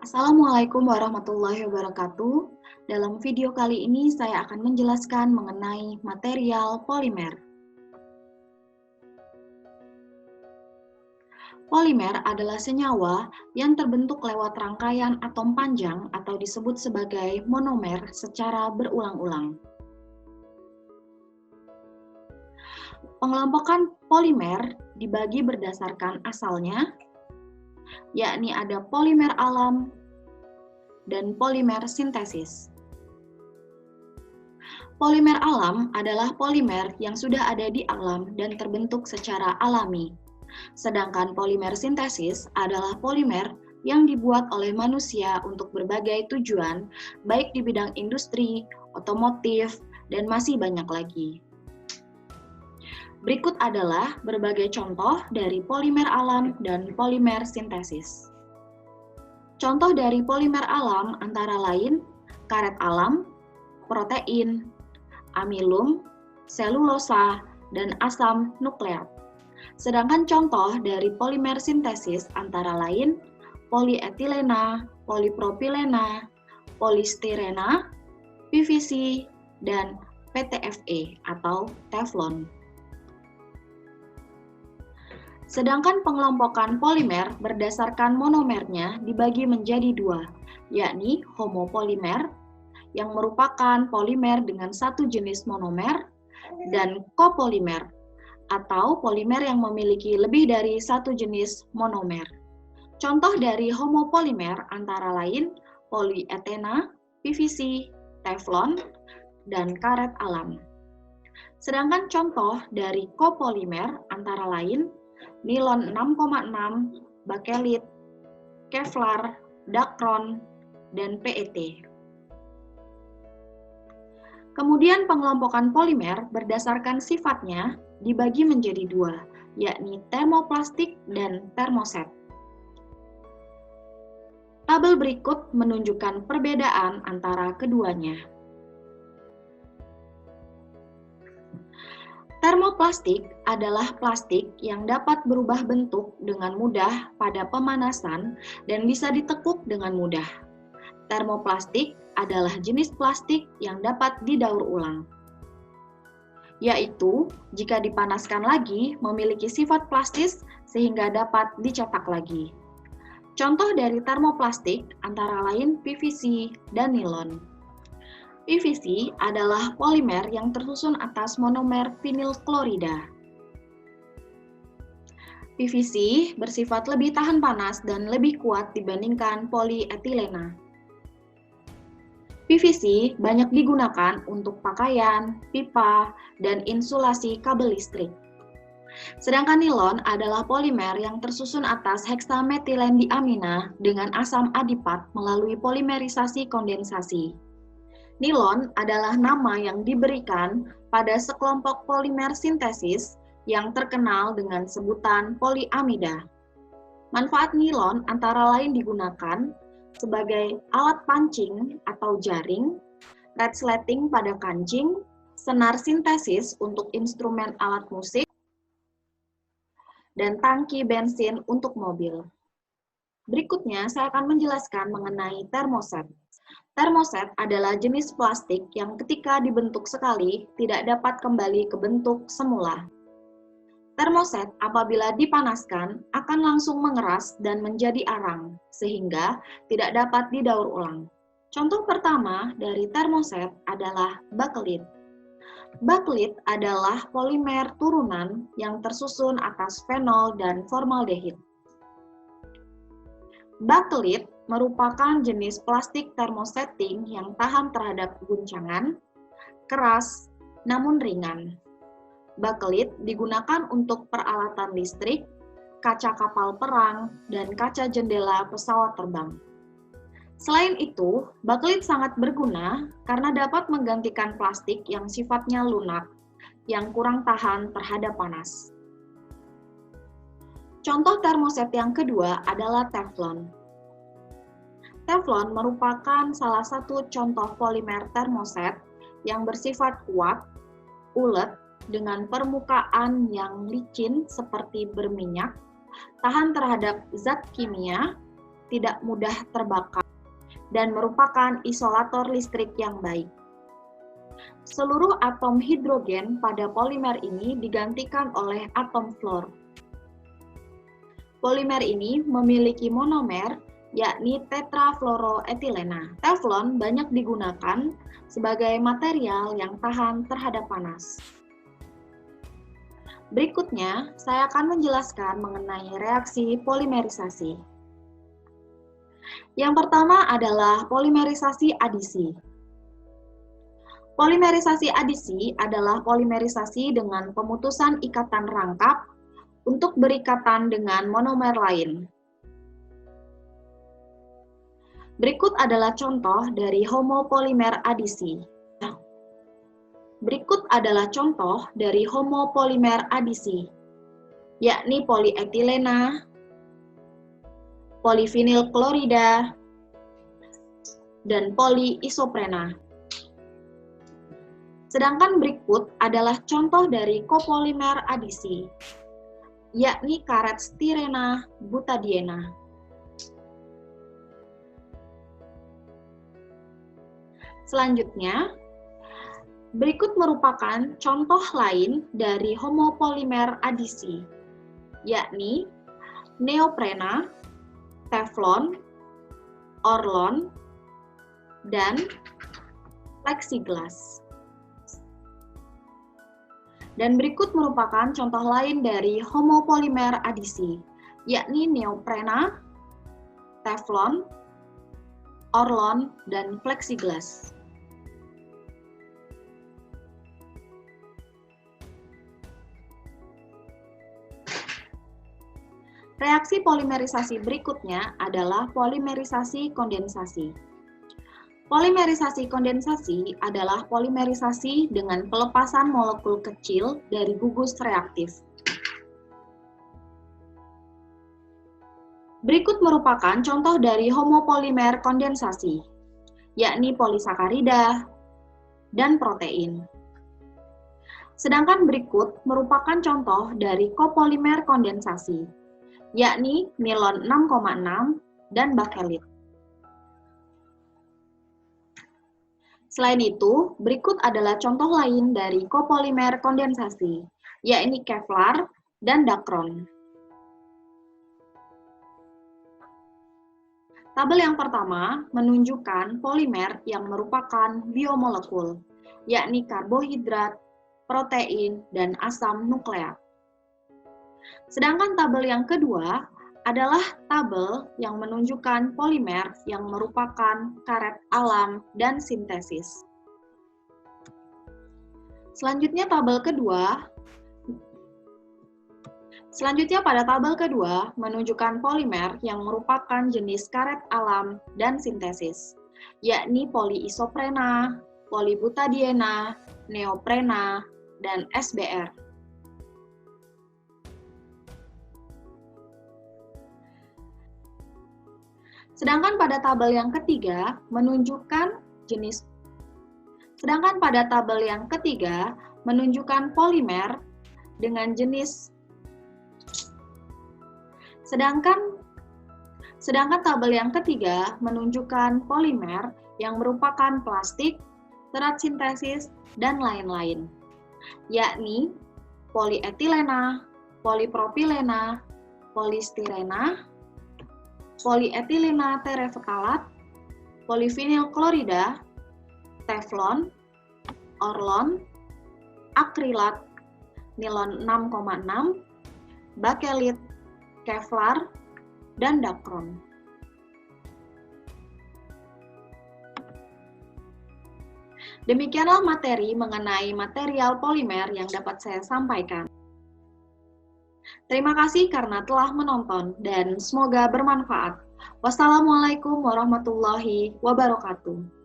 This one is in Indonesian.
Assalamualaikum warahmatullahi wabarakatuh. Dalam video kali ini saya akan menjelaskan mengenai material polimer. Polimer adalah senyawa yang terbentuk lewat rangkaian atom panjang atau disebut sebagai monomer secara berulang-ulang. Pengelompokan polimer dibagi berdasarkan asalnya, yakni ada polimer alam dan polimer sintesis. Polimer alam adalah polimer yang sudah ada di alam dan terbentuk secara alami. Sedangkan polimer sintesis adalah polimer yang dibuat oleh manusia untuk berbagai tujuan, baik di bidang industri, otomotif, dan masih banyak lagi. Berikut adalah berbagai contoh dari polimer alam dan polimer sintesis. Contoh dari polimer alam antara lain karet alam, protein, amilum, selulosa, dan asam nukleat. Sedangkan contoh dari polimer sintesis antara lain polietilena, polipropilena, polistirena, PVC, dan PTFE atau Teflon. Sedangkan pengelompokan polimer berdasarkan monomernya dibagi menjadi dua, yakni homopolimer yang merupakan polimer dengan satu jenis monomer dan kopolimer atau polimer yang memiliki lebih dari satu jenis monomer. Contoh dari homopolimer antara lain polietena, PVC, Teflon, dan karet alam. Sedangkan contoh dari kopolimer antara lain nilon 6,6, bakelit, Kevlar, Dacron, dan PET. Kemudian pengelompokan polimer berdasarkan sifatnya dibagi menjadi dua, yakni termoplastik dan termoset. Tabel berikut menunjukkan perbedaan antara keduanya. Termoplastik adalah plastik yang dapat berubah bentuk dengan mudah pada pemanasan dan bisa ditekuk dengan mudah. Termoplastik adalah jenis plastik yang dapat didaur ulang, yaitu jika dipanaskan lagi memiliki sifat plastis sehingga dapat dicetak lagi. Contoh dari termoplastik antara lain PVC dan nilon. PVC adalah polimer yang tersusun atas monomer vinyl klorida. PVC bersifat lebih tahan panas dan lebih kuat dibandingkan polietilena. PVC banyak digunakan untuk pakaian, pipa, dan insulasi kabel listrik. Sedangkan nilon adalah polimer yang tersusun atas heksametilendiamina dengan asam adipat melalui polimerisasi kondensasi. Nilon adalah nama yang diberikan pada sekelompok polimer sintesis yang terkenal dengan sebutan poliamida. Manfaat nilon antara lain digunakan sebagai alat pancing atau jaring, resleting pada kancing, senar sintesis untuk instrumen alat musik, dan tangki bensin untuk mobil. Berikutnya saya akan menjelaskan mengenai termoset. Termoset adalah jenis plastik yang ketika dibentuk sekali tidak dapat kembali ke bentuk semula. Termoset apabila dipanaskan akan langsung mengeras dan menjadi arang, sehingga tidak dapat didaur ulang. Contoh pertama dari termoset adalah bakelit. Bakelit adalah polimer turunan yang tersusun atas fenol dan formaldehid. Bakelit merupakan jenis plastik termosetting yang tahan terhadap guncangan, keras, namun ringan. Bakelit digunakan untuk peralatan listrik, kaca kapal perang, dan kaca jendela pesawat terbang. Selain itu, bakelit sangat berguna karena dapat menggantikan plastik yang sifatnya lunak, yang kurang tahan terhadap panas. Contoh termoset yang kedua adalah Teflon. Teflon merupakan salah satu contoh polimer termoset yang bersifat kuat, ulet, dengan permukaan yang licin seperti berminyak, tahan terhadap zat kimia, tidak mudah terbakar dan merupakan isolator listrik yang baik. Seluruh atom hidrogen pada polimer ini digantikan oleh atom fluor. Polimer ini memiliki monomer, yakni tetrafluoroetilena. Teflon banyak digunakan sebagai material yang tahan terhadap panas. Berikutnya, saya akan menjelaskan mengenai reaksi polimerisasi. Yang pertama adalah polimerisasi adisi. Polimerisasi adisi adalah polimerisasi dengan pemutusan ikatan rangkap untuk berikatan dengan monomer lain. Berikut adalah contoh dari homopolimer adisi. Berikut adalah contoh dari homopolimer adisi, yakni polietilena, polivinyl klorida, dan poliisoprena. Sedangkan berikut adalah contoh dari copolimer adisi, yakni karet stirena butadiena. Selanjutnya, berikut merupakan contoh lain dari homopolimer adisi, yakni neoprena, teflon, orlon, dan plexiglass. Dan berikut merupakan contoh lain dari homopolimer adisi, yakni neoprena, teflon, orlon, dan plexiglass. Reaksi polimerisasi berikutnya adalah polimerisasi kondensasi. Polimerisasi kondensasi adalah polimerisasi dengan pelepasan molekul kecil dari gugus reaktif. Berikut merupakan contoh dari homopolimer kondensasi, yakni polisakarida dan protein. Sedangkan berikut merupakan contoh dari copolimer kondensasi, yakni nilon 6,6 dan bakelit. Selain itu, berikut adalah contoh lain dari copolimer kondensasi, yakni Kevlar dan Dacron. Tabel yang pertama menunjukkan polimer yang merupakan biomolekul, yakni karbohidrat, protein, dan asam nukleat. Sedangkan tabel yang kedua adalah tabel yang menunjukkan polimer yang merupakan karet alam dan sintesis. Selanjutnya pada tabel kedua menunjukkan polimer yang merupakan jenis karet alam dan sintesis, yakni poliisoprena, polibutadiena, neoprena, dan SBR. Sedangkan pada tabel yang ketiga menunjukkan polimer dengan jenis sedangkan tabel yang ketiga menunjukkan polimer yang merupakan plastik, serat sintesis, dan lain-lain, yakni polietilena, polipropilena, polistirena, polietilena tereftalat, polivinyl klorida, teflon, orlon, akrilat, nilon 6,6, bakelit, Kevlar, dan Dacron. Demikianlah materi mengenai material polimer yang dapat saya sampaikan. Terima kasih karena telah menonton dan semoga bermanfaat. Wassalamualaikum warahmatullahi wabarakatuh.